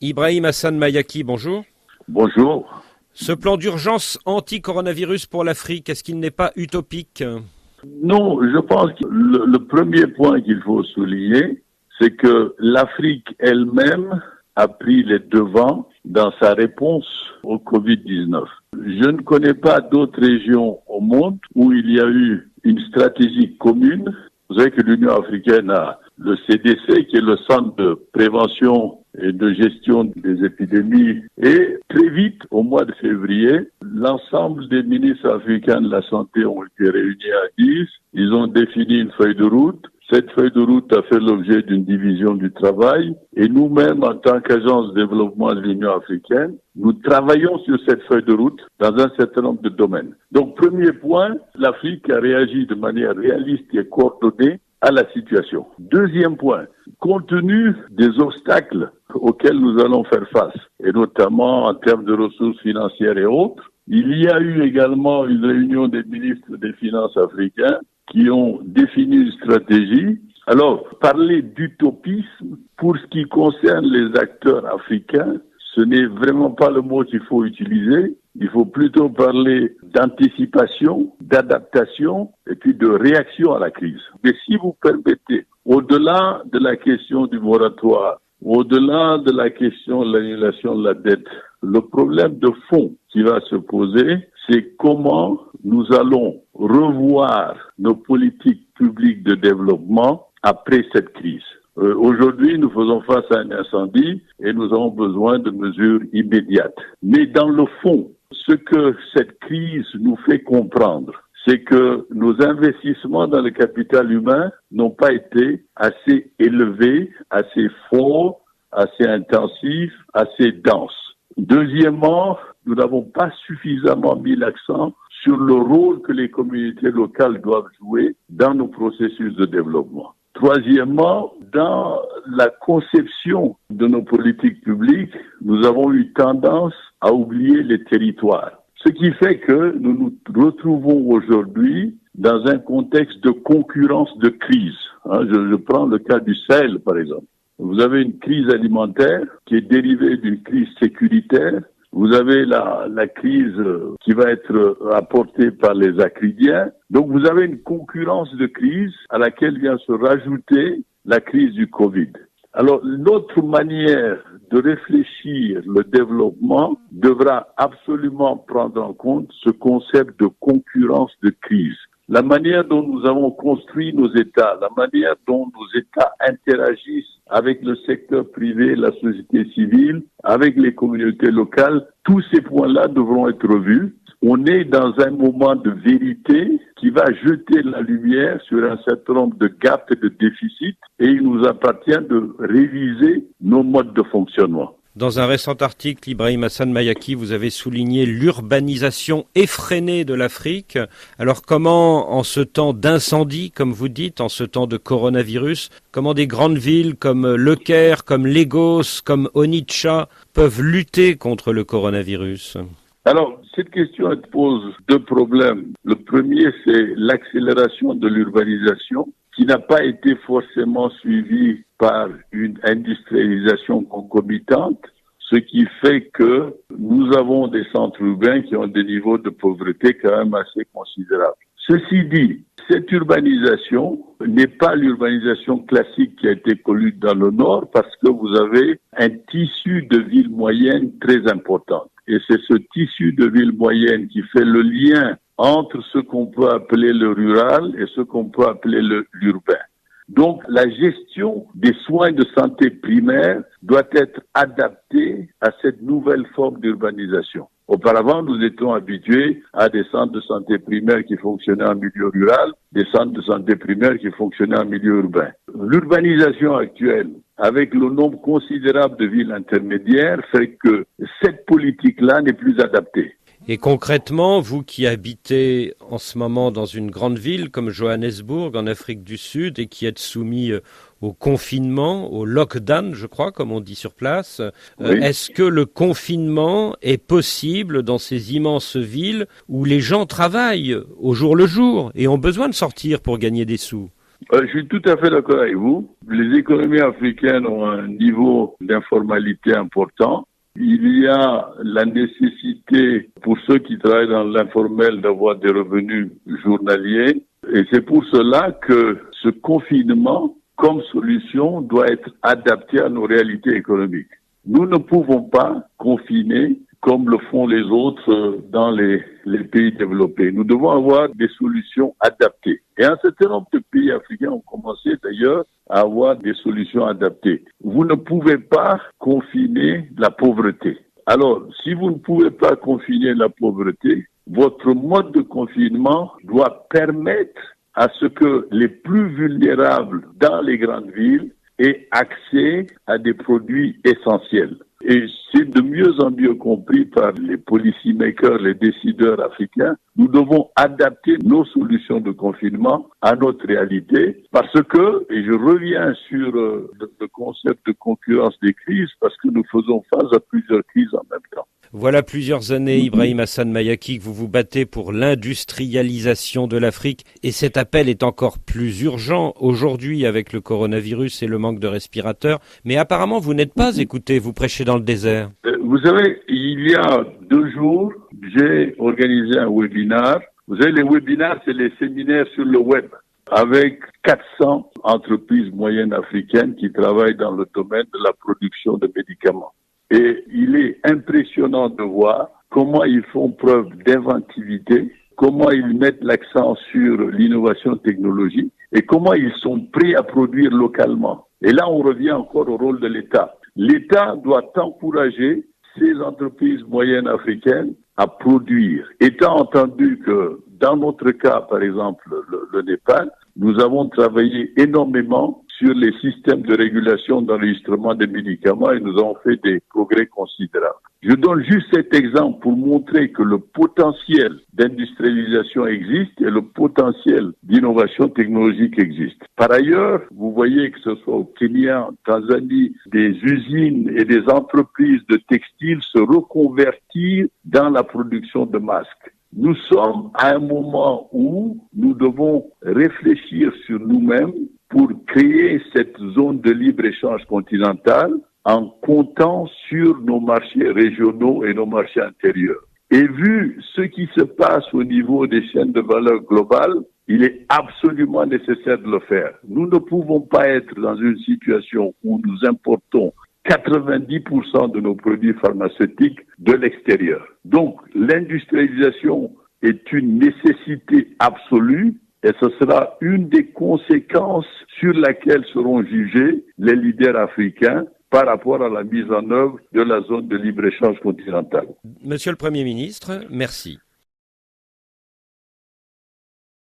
Ibrahim Hassan Mayaki, bonjour. Bonjour. Ce plan d'urgence anti-coronavirus pour l'Afrique, est-ce qu'il n'est pas utopique ? Non, je pense que le premier point qu'il faut souligner, c'est que l'Afrique elle-même a pris les devants dans sa réponse au Covid-19. Je ne connais pas d'autres régions au monde où il y a eu une stratégie commune. Vous savez que l'Union africaine a le CDC, qui est le Centre de prévention et de gestion des épidémies. Et très vite, au mois de février, l'ensemble des ministres africains de la santé ont été réunis à 10. Ils ont défini une feuille de route. Cette feuille de route a fait l'objet d'une division du travail. Et nous-mêmes, en tant qu'agence de développement de l'Union africaine, nous travaillons sur cette feuille de route dans un certain nombre de domaines. Donc, premier point, l'Afrique a réagi de manière réaliste et coordonnée à la situation. Deuxième point, compte tenu des obstacles auxquels nous allons faire face, et notamment en termes de ressources financières et autres, il y a eu également une réunion des ministres des Finances africains qui ont défini une stratégie. Alors, parler d'utopisme, pour ce qui concerne les acteurs africains, ce n'est vraiment pas le mot qu'il faut utiliser. Il faut plutôt parler d'anticipation, d'adaptation et puis de réaction à la crise. Mais si vous permettez, au-delà de la question du moratoire, au-delà de la question de l'annulation de la dette, le problème de fond qui va se poser, c'est comment nous allons revoir nos politiques publiques de développement après cette crise. Aujourd'hui, nous faisons face à un incendie et nous avons besoin de mesures immédiates. Mais dans le fond, ce que cette crise nous fait comprendre, c'est que nos investissements dans le capital humain n'ont pas été assez élevés, assez forts, assez intensifs, assez denses. Deuxièmement, nous n'avons pas suffisamment mis l'accent sur le rôle que les communautés locales doivent jouer dans nos processus de développement. Troisièmement, dans la conception de nos politiques publiques, nous avons eu tendance à oublier les territoires. Ce qui fait que nous nous retrouvons aujourd'hui dans un contexte de concurrence de crise. Je prends le cas du Sahel, par exemple. Vous avez une crise alimentaire qui est dérivée d'une crise sécuritaire. Vous avez la crise qui va être apportée par les acridiens. Donc vous avez une concurrence de crise à laquelle vient se rajouter la crise du Covid. Alors notre manière de réfléchir le développement devra absolument prendre en compte ce concept de concurrence de crise. La manière dont nous avons construit nos États, la manière dont nos États interagissent avec le secteur privé, la société civile, avec les communautés locales, tous ces points-là devront être revus. On est dans un moment de vérité qui va jeter la lumière sur un certain nombre de gaps et de déficits et il nous appartient de réviser nos modes de fonctionnement. Dans un récent article, Ibrahim Hassan Mayaki, vous avez souligné l'urbanisation effrénée de l'Afrique. Alors comment, en ce temps d'incendie, comme vous dites, en ce temps de coronavirus, comment des grandes villes comme Le Caire, comme Lagos, comme Onitsha peuvent lutter contre le coronavirus ? Alors, cette question elle pose deux problèmes. Le premier, c'est l'accélération de l'urbanisation qui n'a pas été forcément suivie par une industrialisation concomitante, ce qui fait que nous avons des centres urbains qui ont des niveaux de pauvreté quand même assez considérables. Ceci dit, cette urbanisation n'est pas l'urbanisation classique qui a été connue dans le Nord parce que vous avez un tissu de villes moyennes très important. Et c'est ce tissu de villes moyennes qui fait le lien entre ce qu'on peut appeler le rural et ce qu'on peut appeler l'urbain. Donc, la gestion des soins de santé primaire doit être adaptée à cette nouvelle forme d'urbanisation. Auparavant, nous étions habitués à des centres de santé primaire qui fonctionnaient en milieu rural, des centres de santé primaire qui fonctionnaient en milieu urbain. L'urbanisation actuelle, avec le nombre considérable de villes intermédiaires, fait que cette politique-là n'est plus adaptée. Et concrètement, vous qui habitez en ce moment dans une grande ville comme Johannesburg, en Afrique du Sud, et qui êtes soumis au confinement, au lockdown, je crois, comme on dit sur place, oui. Est-ce que le confinement est possible dans ces immenses villes où les gens travaillent au jour le jour et ont besoin de sortir pour gagner des sous ? Je suis tout à fait d'accord avec vous. Les économies africaines ont un niveau d'informalité important. Il y a la nécessité pour ceux qui travaillent dans l'informel d'avoir des revenus journaliers. Et c'est pour cela que ce confinement, comme solution, doit être adapté à nos réalités économiques. Nous ne pouvons pas confiner comme le font les autres dans les pays développés. Nous devons avoir des solutions adaptées. Et un certain nombre de pays africains ont commencé d'ailleurs à avoir des solutions adaptées. Vous ne pouvez pas confiner la pauvreté. Alors, si vous ne pouvez pas confiner la pauvreté, votre mode de confinement doit permettre à ce que les plus vulnérables dans les grandes villes aient accès à des produits essentiels. Et c'est de mieux en mieux compris par les policy makers, les décideurs africains. Nous devons adapter nos solutions de confinement à notre réalité parce que, et je reviens sur le concept de concurrence des crises, parce que nous faisons face à plusieurs crises en même temps. Voilà plusieurs années, Ibrahim Hassan Mayaki, que vous vous battez pour l'industrialisation de l'Afrique. Et cet appel est encore plus urgent aujourd'hui avec le coronavirus et le manque de respirateurs. Mais apparemment, vous n'êtes pas écouté, vous prêchez dans le désert. Vous savez, il y a 2 jours, j'ai organisé un webinaire. Vous savez, les webinaires, c'est les séminaires sur le web avec 400 entreprises moyennes africaines qui travaillent dans le domaine de la production de médicaments. Et il est impressionnant de voir comment ils font preuve d'inventivité, comment ils mettent l'accent sur l'innovation technologique et comment ils sont prêts à produire localement. Et là, on revient encore au rôle de l'État. L'État doit encourager ces entreprises moyennes africaines à produire. Étant entendu que dans notre cas, par exemple, le Népal, nous avons travaillé énormément sur les systèmes de régulation d'enregistrement des médicaments et nous avons fait des progrès considérables. Je donne juste cet exemple pour montrer que le potentiel d'industrialisation existe et le potentiel d'innovation technologique existe. Par ailleurs, vous voyez que ce soit au Kenya, en Tanzanie, des usines et des entreprises de textiles se reconvertir dans la production de masques. Nous sommes à un moment où nous devons réfléchir sur nous-mêmes pour créer cette zone de libre-échange continentale en comptant sur nos marchés régionaux et nos marchés intérieurs. Et vu ce qui se passe au niveau des chaînes de valeur globales, il est absolument nécessaire de le faire. Nous ne pouvons pas être dans une situation où nous importons 90% de nos produits pharmaceutiques de l'extérieur. Donc, l'industrialisation est une nécessité absolue et ce sera une des conséquences sur laquelle seront jugés les leaders africains par rapport à la mise en œuvre de la zone de libre-échange continentale. Monsieur le Premier ministre, merci.